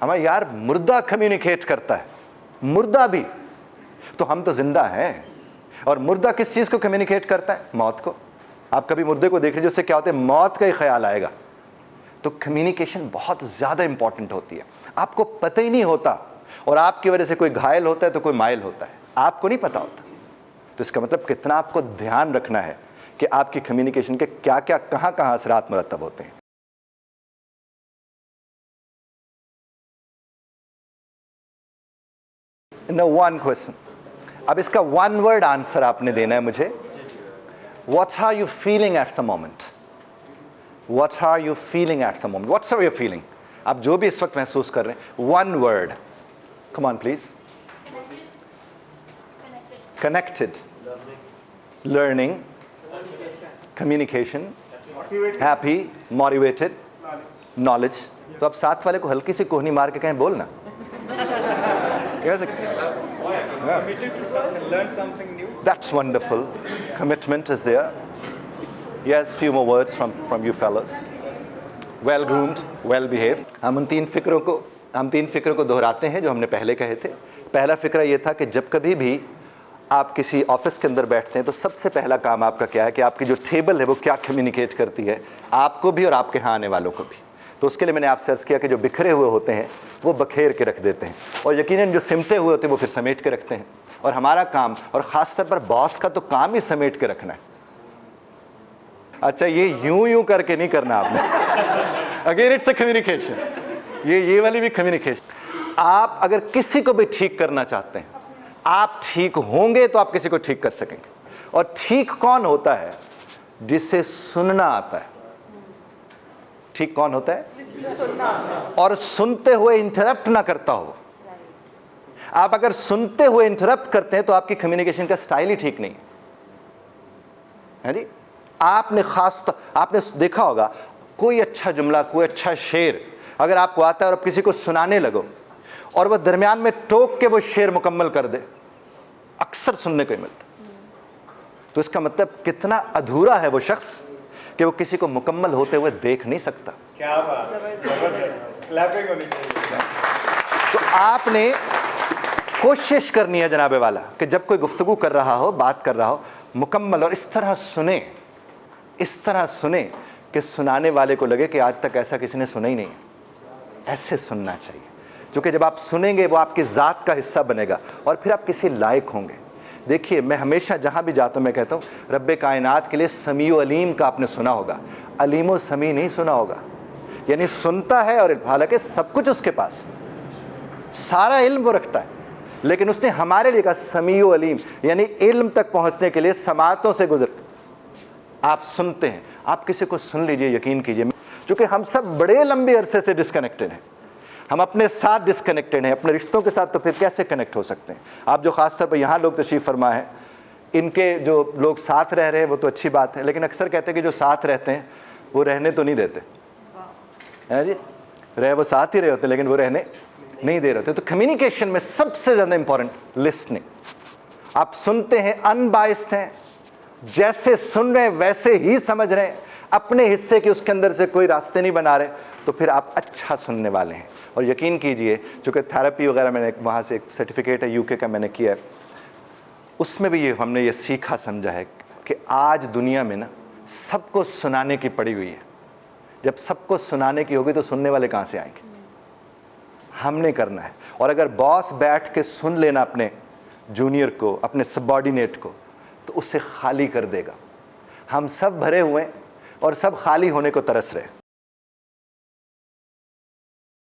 हमें यार मुर्दा कम्युनिकेट करता है, मुर्दा भी, तो हम तो जिंदा हैं। और मुर्दा किस चीज़ को कम्युनिकेट करता है? मौत को। आप कभी मुर्दे को देख लीजिए, उससे क्या होता है? मौत का ही ख्याल आएगा। तो कम्युनिकेशन बहुत ज़्यादा इंपॉर्टेंट होती है, आपको पता ही नहीं होता, और आपकी वजह से कोई घायल होता है तो कोई मायल होता है, आपको नहीं पता होता। तो इसका मतलब कितना आपको ध्यान रखना है कि आपकी कम्युनिकेशन के क्या क्या कहाँ कहाँ असरात मुरतब होते हैं। नो वन क्वेश्चन, अब इसका वन वर्ड आंसर आपने देना है मुझे। What are you feeling at the moment? What are you feeling at the moment? What's are you feeling? आप जो भी इस वक्त महसूस कर रहे हैं, one word, come on please. Connected, learning, communication, happy, motivated, knowledge. तो आप साथ वाले को हल्की सी कोहनी मार के कहें, बोलना। Committed to something, learn something new. That's wonderful. Commitment is there. Yes, few more words from you fellows. Well groomed, well behaved. हम तीन फिक्रों को दोहराते हैं जो हमने पहले कहे थे। पहला फिक्रा ये था कि जब कभी भी आप किसी ऑफिस के अंदर बैठते हैं तो सबसे पहला काम आपका क्या है कि आपकी जो टेबल है वो क्या कम्युनिकेट करती है आपको भी और आपके यहाँ आने वालों को भी। तो उसके लिए मैंने आपसे अर्ज़ किया कि जो बिखरे हुए होते हैं वो बखेर के रख देते हैं, और यकीनन जो सिमटे हुए होते हैं वो फिर समेट के रखते हैं। और हमारा काम, और ख़ासतौर पर बॉस का तो काम ही समेट के रखना है। अच्छा, ये यूं करके नहीं करना आपने। अगेन इट्स अ कम्युनिकेशन, ये वाली भी कम्युनिकेशन। आप अगर किसी को भी ठीक करना चाहते हैं, आप ठीक होंगे तो आप किसी को ठीक कर सकेंगे। और ठीक कौन होता है? जिसे सुनना आता है। ठीक कौन होता है? और सुनते हुए इंटरप्ट ना करता हो। आप अगर सुनते हुए इंटरप्ट करते हैं तो आपकी कम्युनिकेशन का स्टाइल ही ठीक नहीं है जी। आपने देखा होगा, कोई अच्छा जुमला, कोई अच्छा शेर अगर आपको आता है और आप किसी को सुनाने लगो और वह दरमियान में टोक के वो शेर मुकम्मल कर दे, अक्सर सुनने को ही मिलता। तो इसका मतलब कितना अधूरा है वो शख्स कि वो किसी को मुकम्मल होते हुए देख नहीं सकता। क्या बात, जबरदस्त, क्लैपिंग होनी चाहिए। तो आपने कोशिश करनी है जनाबे वाला कि जब कोई गुफ्तगू कर रहा हो, बात कर रहा हो, मुकम्मल और इस तरह सुने कि सुनाने वाले को लगे कि आज तक ऐसा किसी ने सुना ही नहीं। ऐसे सुनना चाहिए, क्योंकि जब आप सुनेंगे वो आपकी ज़ात का हिस्सा बनेगा और फिर आप किसी लायक होंगे। देखिए, मैं हमेशा जहाँ भी जाता हूँ मैं कहता हूँ, रब्बे कायनात के लिए समीउ अलीम का आपने सुना होगा, अलीमो समी नहीं सुना होगा। यानी सुनता है और हालांकि सब कुछ उसके पास, सारा इल्म वो रखता है, लेकिन उसने हमारे लिए कहा समीउ अलीम, यानी इल्म तक पहुँचने के लिए समातों से गुजर। आप सुनते हैं, आप किसी को सुन लीजिए, यकीन कीजिए, क्योंकि हम सब बड़े लंबे अरसे से डिस्कनेक्टेड हैं। हम अपने साथ डिस्कनेक्टेड हैं, अपने रिश्तों के साथ तो फिर कैसे कनेक्ट हो सकते हैं? आप जो ख़ास तौर पर यहाँ लोग तशरीफ़ फरमा है, इनके जो लोग साथ रह रहे हैं वो तो अच्छी बात है, लेकिन अक्सर कहते हैं कि जो साथ रहते हैं वो रहने तो नहीं देते हैं जी। वो साथ ही रहे होते लेकिन वो रहने नहीं दे रहे होते। तो कम्युनिकेशन में सबसे ज़्यादा इंपॉर्टेंट लिसनिंग। आप सुनते हैं, अनबाइस्ड हैं, जैसे सुन रहे हैं वैसे ही समझ रहे हैं, अपने हिस्से के उसके अंदर से कोई रास्ते नहीं बना रहे, तो फिर आप अच्छा सुनने वाले हैं। और यकीन कीजिए, चूँकि थेरेपी वगैरह मैंने वहाँ से एक सर्टिफिकेट है यूके का मैंने किया है, उसमें भी हमने ये सीखा समझा है कि आज दुनिया में ना सबको सुनाने की पड़ी हुई है। जब सबको सुनाने की होगी तो सुनने वाले कहाँ से आएंगे? हमने करना है। और अगर बॉस बैठ के सुन लेना अपने जूनियर को, अपने सबऑर्डिनेट को, तो उसे खाली कर देगा। हम सब भरे हुए और सब खाली होने को तरस रहे।